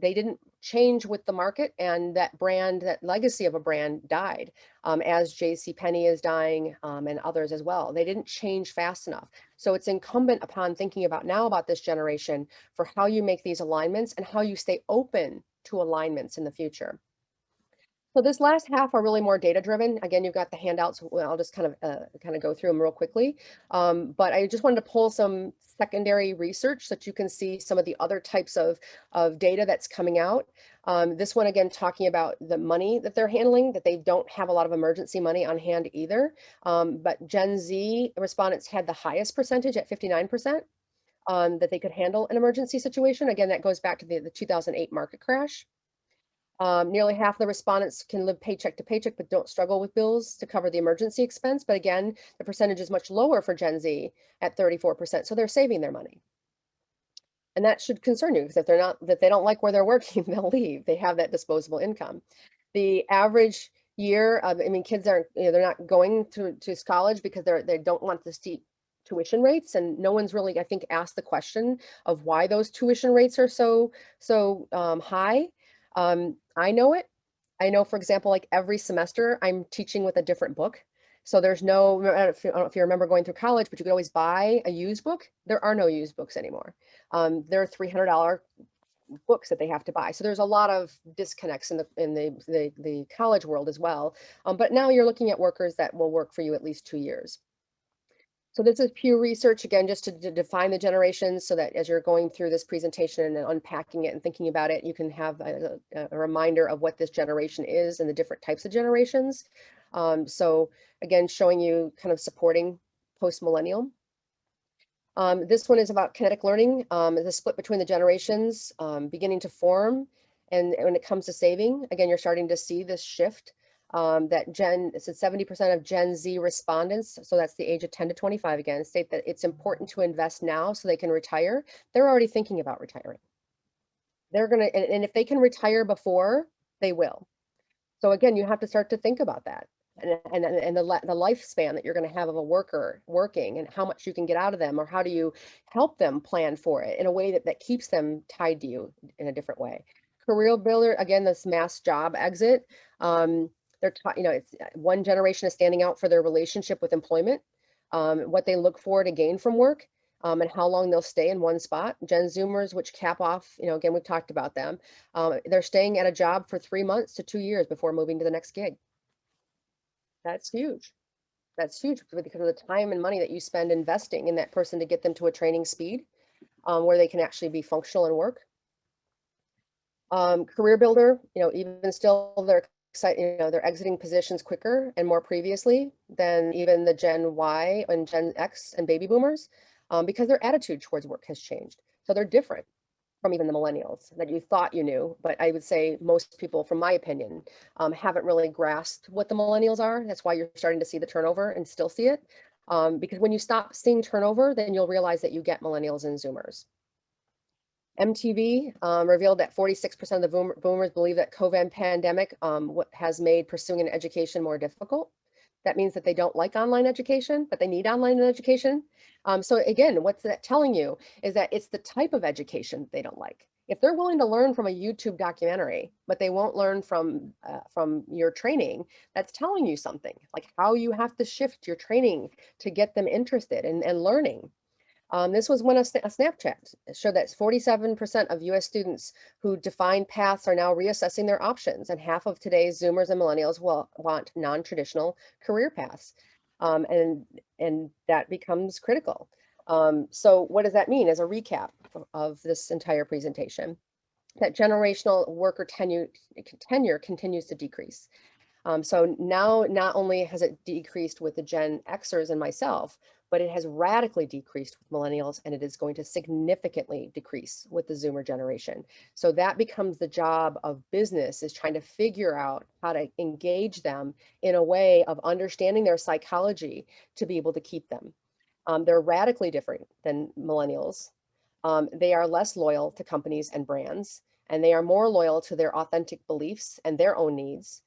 didn't change with the market, and that brand, that legacy of a brand died, as JCPenney is dying, and others as well. They didn't change fast enough. So it's incumbent upon thinking about now about this generation for how you make these alignments and how you stay open to alignments in the future. So this last half are really more data driven. Again, you've got the handouts. Well, I'll just kind of go through them real quickly. But I just wanted to pull some secondary research so that you can see some of the other types of data that's coming out. This one, again, talking about the money that they're handling, that they don't have a lot of emergency money on hand either. But Gen Z respondents had the highest percentage at 59%, that they could handle an emergency situation. Again, that goes back to the 2008 market crash. Nearly half of the respondents can live paycheck to paycheck, but don't struggle with bills to cover the emergency expense. But again, the percentage is much lower for Gen Z at 34%. So they're saving their money. And that should concern you, because if they don't like where they're working, they'll leave. They have that disposable income. The average year, kids aren't, they're not going to college because they don't want the steep tuition rates, and no one's really, I think, asked the question of why those tuition rates are so high. I know it. I know, for example, like every semester I'm teaching with a different book. So there's no, I don't know if you remember going through college, but you could always buy a used book. There are no used books anymore. There are $300 books that they have to buy. So there's a lot of disconnects in the college world as well. But now you're looking at workers that will work for you at least 2 years. So this is Pew Research, again, just to define the generations, so that as you're going through this presentation and unpacking it and thinking about it, you can have a reminder of what this generation is and the different types of generations. So again, showing you kind of supporting post-millennial. This one is about kinetic learning, the split between the generations beginning to form. And when it comes to saving, again, you're starting to see this shift. That 70% of Gen Z respondents, so that's the age of 10 to 25 again, state that it's important to invest now so they can retire. They're already thinking about retiring. They're gonna, and if they can retire before, they will. So again, you have to start to think about that, and the lifespan that you're going to have of a worker working, and how much you can get out of them, or how do you help them plan for it in a way that keeps them tied to you in a different way. Career builder, again, this mass job exit. They're it's one generation is standing out for their relationship with employment, what they look for to gain from work, and how long they'll stay in one spot. Gen Zoomers, which cap off, again, we've talked about them. They're staying at a job for 3 months to 2 years before moving to the next gig. That's huge. That's huge because of the time and money that you spend investing in that person to get them to a training speed where they can actually be functional and work. Career builder, even still they're excited, they're exiting positions quicker and more previously than even the Gen Y and Gen X and baby boomers because their attitude towards work has changed. So they're different from even the millennials that you thought you knew. But I would say most people, from my opinion, haven't really grasped what the millennials are. That's why you're starting to see the turnover and still see it. Because when you stop seeing turnover, then you'll realize that you get millennials and Zoomers. MTV revealed that 46% of the boomers believe that COVID pandemic has made pursuing an education more difficult. That means that they don't like online education, but they need online education. So again, what's that telling you is that it's the type of education they don't like. If they're willing to learn from a YouTube documentary, but they won't learn from your training, that's telling you something, like how you have to shift your training to get them interested in learning. This was when a Snapchat showed that 47% of US students who define paths are now reassessing their options, and half of today's Zoomers and millennials will want non-traditional career paths. And that becomes critical. So what does that mean as a recap of this entire presentation? That generational worker tenure continues to decrease. So now not only has it decreased with the Gen Xers and myself, but it has radically decreased with millennials, and it is going to significantly decrease with the Zoomer generation. So that becomes the job of business, is trying to figure out how to engage them in a way of understanding their psychology to be able to keep them. They're radically different than millennials. They are less loyal to companies and brands, and they are more loyal to their authentic beliefs and their own needs.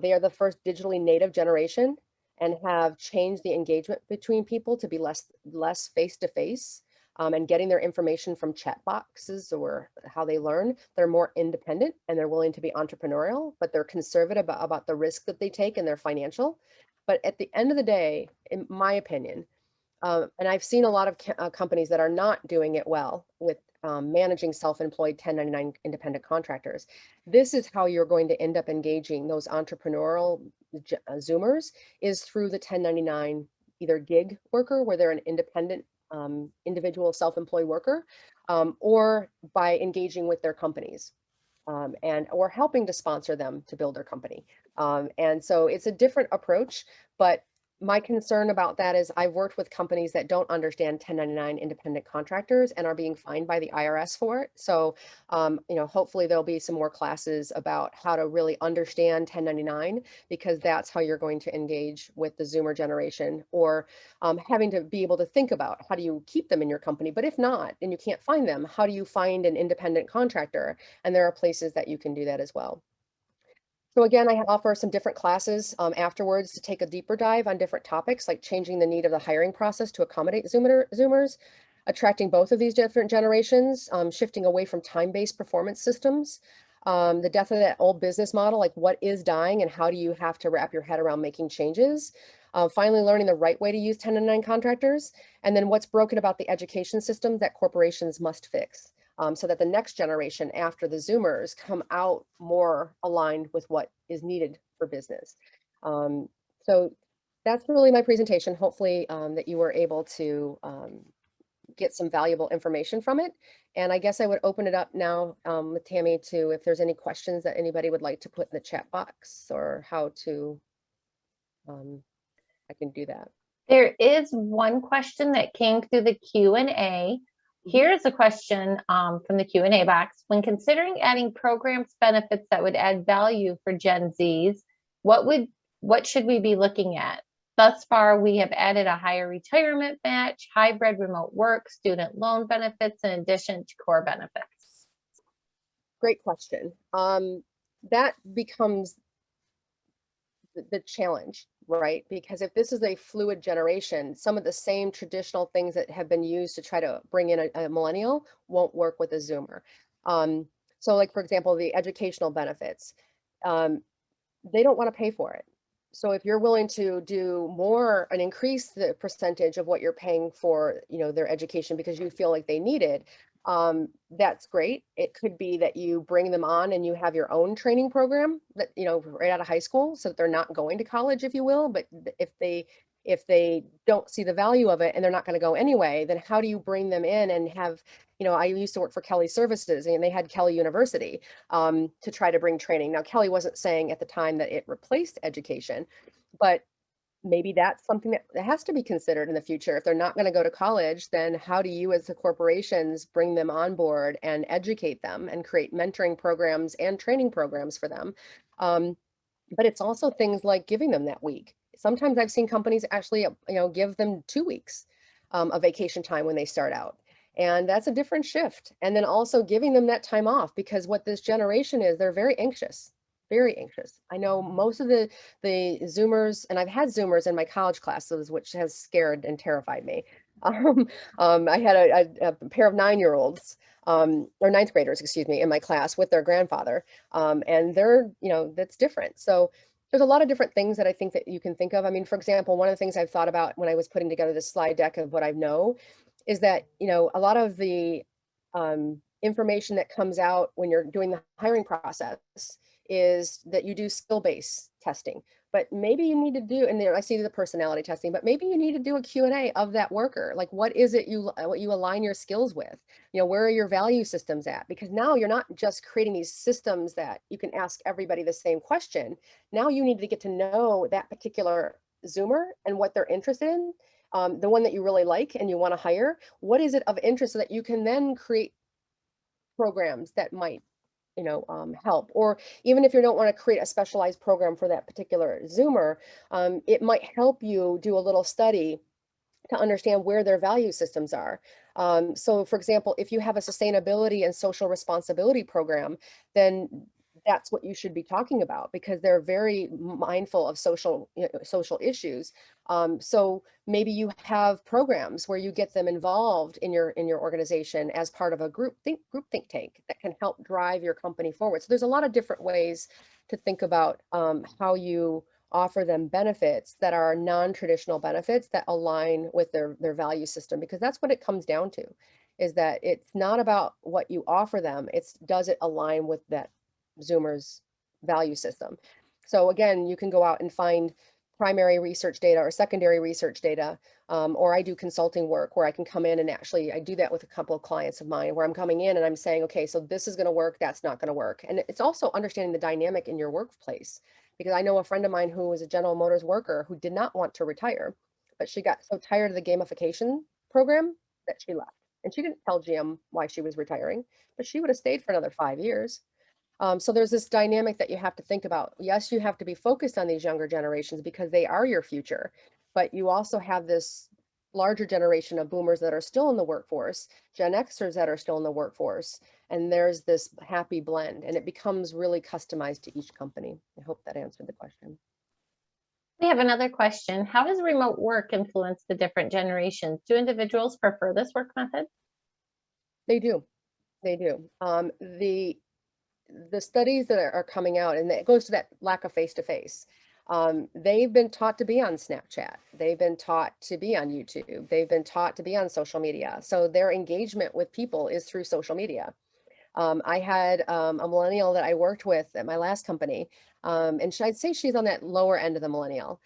They are the first digitally native generation and have changed the engagement between people to be less face-to-face and getting their information from chat boxes or how they learn. They're more independent and they're willing to be entrepreneurial, but they're conservative about the risk that they take and their financial. But at the end of the day, in my opinion, and I've seen a lot of companies that are not doing it well with managing self-employed 1099 independent contractors. This is how you're going to end up engaging those entrepreneurial Zoomers, is through the 1099 either gig worker, where they're an independent individual self-employed worker, or by engaging with their companies. Or helping to sponsor them to build their company. And so it's a different approach, but my concern about that is I've worked with companies that don't understand 1099 independent contractors and are being fined by the IRS for it. So, hopefully there'll be some more classes about how to really understand 1099, because that's how you're going to engage with the Zoomer generation, or having to be able to think about how do you keep them in your company. But if not, and you can't find them, how do you find an independent contractor? And there are places that you can do that as well. So again, I offer some different classes afterwards to take a deeper dive on different topics, like changing the need of the hiring process to accommodate Zoomers, attracting both of these different generations, shifting away from time-based performance systems, the death of that old business model, like what is dying and how do you have to wrap your head around making changes, finally learning the right way to use 1099 contractors, and then what's broken about the education system that corporations must fix. So that the next generation after the Zoomers come out more aligned with what is needed for business. So that's really my presentation. Hopefully that you were able to get some valuable information from it. And I guess I would open it up now with Tammy to, if there's any questions that anybody would like to put in the chat box, or how to, I can do that. There is one question that came through the Q&A. Here's a question from the Q&A box. When considering adding programs benefits that would add value for Gen Zs, what should we be looking at? Thus far, we have added a higher retirement match, hybrid remote work, student loan benefits, in addition to core benefits. Great question. That becomes the challenge, right? Because if this is a fluid generation, some of the same traditional things that have been used to try to bring in a millennial won't work with a Zoomer. So like, for example, the educational benefits, they don't want to pay for it. So if you're willing to do more and increase the percentage of what you're paying for, their education because you feel like they need it, that's great. It could be that you bring them on and you have your own training program that, right out of high school, so that they're not going to college, if you will. But if they if they don't see the value of it and they're not going to go anyway, then how do you bring them in and have, I used to work for Kelly Services, and they had Kelly University to try to bring training. Now, Kelly wasn't saying at the time that it replaced education, but maybe that's something that has to be considered in the future. If they're not going to go to college, then how do you as the corporations bring them on board and educate them and create mentoring programs and training programs for them? But it's also things like giving them that week. Sometimes I've seen companies actually, give them 2 weeks of vacation time when they start out. And that's a different shift. And then also giving them that time off, because what this generation is, they're very anxious, very anxious. I know most of the Zoomers, and I've had Zoomers in my college classes, which has scared and terrified me. I had a pair of 9-year-olds, or ninth graders, excuse me, in my class with their grandfather. And they're, that's different. So there's a lot of different things that I think that you can think of. I mean, for example, one of the things I've thought about when I was putting together this slide deck of what I know is that, a lot of the information that comes out when you're doing the hiring process is that you do skill-based testing. But maybe you need to do, and there I see the personality testing, but maybe you need to do a Q&A of that worker. Like, what is it what you align your skills with? Where are your value systems at? Because now you're not just creating these systems that you can ask everybody the same question. Now you need to get to know that particular Zoomer and what they're interested in, the one that you really like and you want to hire. What is it of interest so that you can then create programs that might help? Or even if you don't want to create a specialized program for that particular Zoomer, it might help you do a little study to understand where their value systems are. So for example, if you have a sustainability and social responsibility program, then that's what you should be talking about, because they're very mindful of social issues. So maybe you have programs where you get them involved in your organization as part of a group think tank that can help drive your company forward. So there's a lot of different ways to think about how you offer them benefits that are non-traditional benefits that align with their value system, because that's what it comes down to, is that it's not about what you offer them, it's does it align with that Zoomer's value system. So again, you can go out and find primary research data or secondary research data, or I do consulting work where I can come in and actually, I do that with a couple of clients of mine where I'm coming in and I'm saying, okay, so this is going to work, that's not going to work. And it's also understanding the dynamic in your workplace, because I know a friend of mine who was a General Motors worker who did not want to retire, but she got so tired of the gamification program that she left. And she didn't tell GM why she was retiring, but she would have stayed for another 5 years. So there's this dynamic that you have to think about. Yes, you have to be focused on these younger generations because they are your future, but you also have this larger generation of boomers that are still in the workforce, Gen Xers that are still in the workforce, and there's this happy blend, and it becomes really customized to each company. I hope that answered the question. We have another question. How does remote work influence the different generations? Do individuals prefer this work method? They do. They do. The studies that are coming out, and it goes to that lack of face-to-face. They've been taught to be on Snapchat. They've been taught to be on YouTube. They've been taught to be on social media. So their engagement with people is through social media. I had a millennial that I worked with at my last company, and I'd say she's on that lower end of the millennial,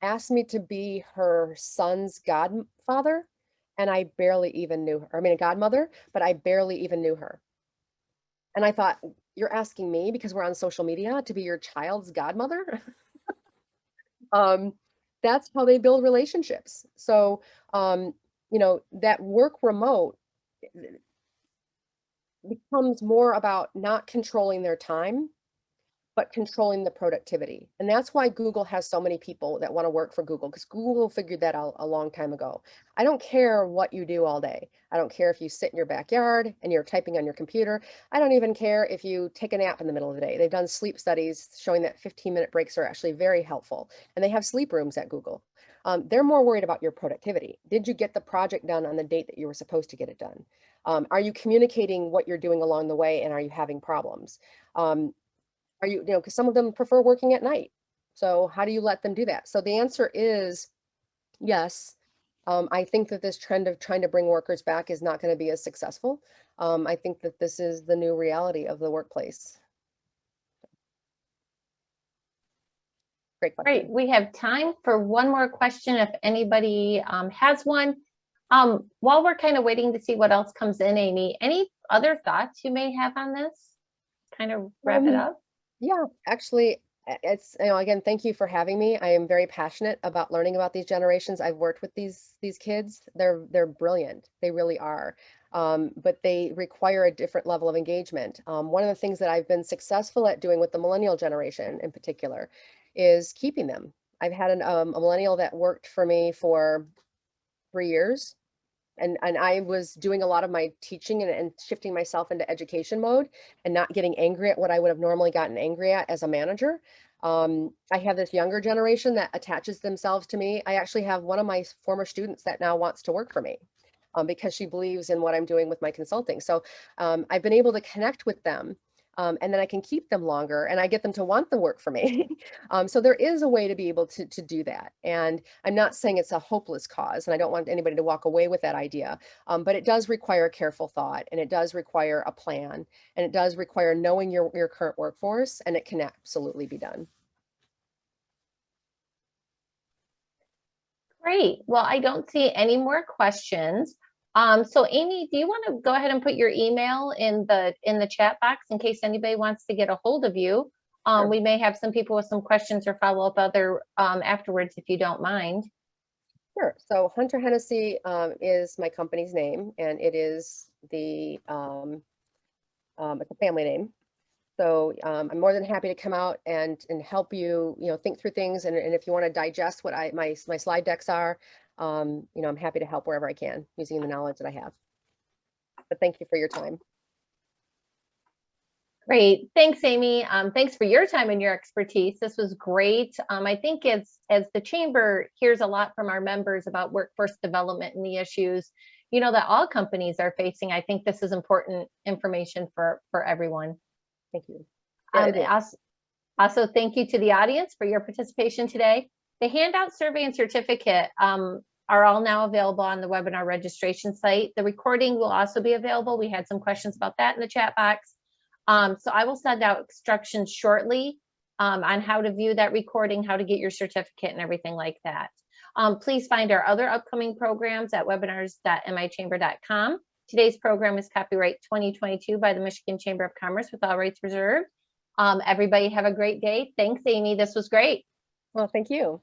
asked me to be her son's godfather, and I barely even knew her. I mean, a godmother, but I barely even knew her. And I thought, you're asking me because we're on social media to be your child's godmother? That's how they build relationships. So, that work remote becomes more about not controlling their time, but controlling the productivity. And that's why Google has so many people that want to work for Google, because Google figured that out a long time ago. I don't care what you do all day. I don't care if you sit in your backyard and you're typing on your computer. I don't even care if you take a nap in the middle of the day. They've done sleep studies showing that 15-minute breaks are actually very helpful. And they have sleep rooms at Google. They're more worried about your productivity. Did you get the project done on the date that you were supposed to get it done? Are you communicating what you're doing along the way, and are you having problems? Are you, because some of them prefer working at night. So how do you let them do that? So the answer is yes. I think that this trend of trying to bring workers back is not going to be as successful. I think that this is the new reality of the workplace. Great Great. question. We have time for one more question if anybody has one. While we're kind of waiting to see what else comes in, Amy, any other thoughts you may have on this? Kind of wrap it up? Yeah, actually, it's, again, thank you for having me. I am very passionate about learning about these generations. I've worked with these kids. They're brilliant. They really are. But they require a different level of engagement. One of the things that I've been successful at doing with the millennial generation in particular is keeping them. I've had a millennial that worked for me for 3 years. And I was doing a lot of my teaching and shifting myself into education mode and not getting angry at what I would have normally gotten angry at as a manager. I have this younger generation that attaches themselves to me. I actually have one of my former students that now wants to work for me because she believes in what I'm doing with my consulting. So I've been able to connect with them. And then I can keep them longer and I get them to want the work for me. So there is a way to be able to do that. And I'm not saying it's a hopeless cause, and I don't want anybody to walk away with that idea. But it does require careful thought, and it does require a plan, and it does require knowing your current workforce, and it can absolutely be done. Great. Well, I don't see any more questions. So Amy, do you want to go ahead and put your email in the chat box in case anybody wants to get a hold of you? Sure. We may have some people with some questions or follow up other afterwards if you don't mind. Sure. So Hunter Hennessy is my company's name, and it is it's a family name. So I'm more than happy to come out and help you, think through things. And if you want to digest what my slide decks are, I'm happy to help wherever I can using the knowledge that I have. But thank you for your time. Great. Thanks, Amy. Thanks for your time and your expertise. This was great. I think as the chamber hears a lot from our members about workforce development and the issues, that all companies are facing, I think this is important information for everyone. Thank you. Yeah, Also, thank you to the audience for your participation today. The handout, survey, and certificate are all now available on the webinar registration site. The recording will also be available. We had some questions about that in the chat box. So I will send out instructions shortly on how to view that recording, how to get your certificate and everything like that. Please find our other upcoming programs at webinars.michamber.com. Today's program is copyright 2022 by the Michigan Chamber of Commerce with all rights reserved. Everybody have a great day. Thanks, Amy. This was great. well, thank you.